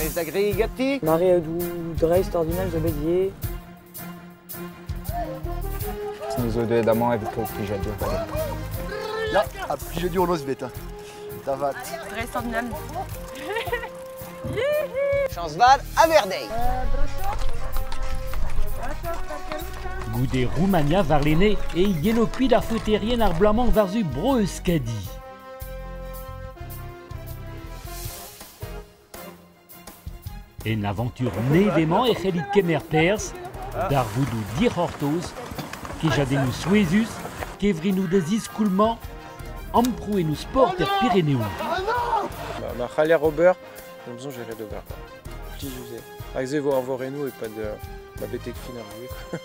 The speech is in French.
des aggregati. Mare du dreist ordinal zo bet ye. Snizo de d'amant avec Plijadio. Ja, a Plijadio on ose bet. Tavat. Dreist ordinal. Chansval à Verdey. Goude Roumania varlene et yelopid ar feuterien ar blamant varzu breuskadi. En aventure nevement e c'hellit kemer pers, d'ar voudou dirhortoz, kejadennou souezus, kevrinou des iskoulmans, amprou sport er Pyrénéon. Ma c'haller Robert, on besoin gérer d'ober. Petit José. Avec ze vo ar vorenou et pas de ma betek fin ar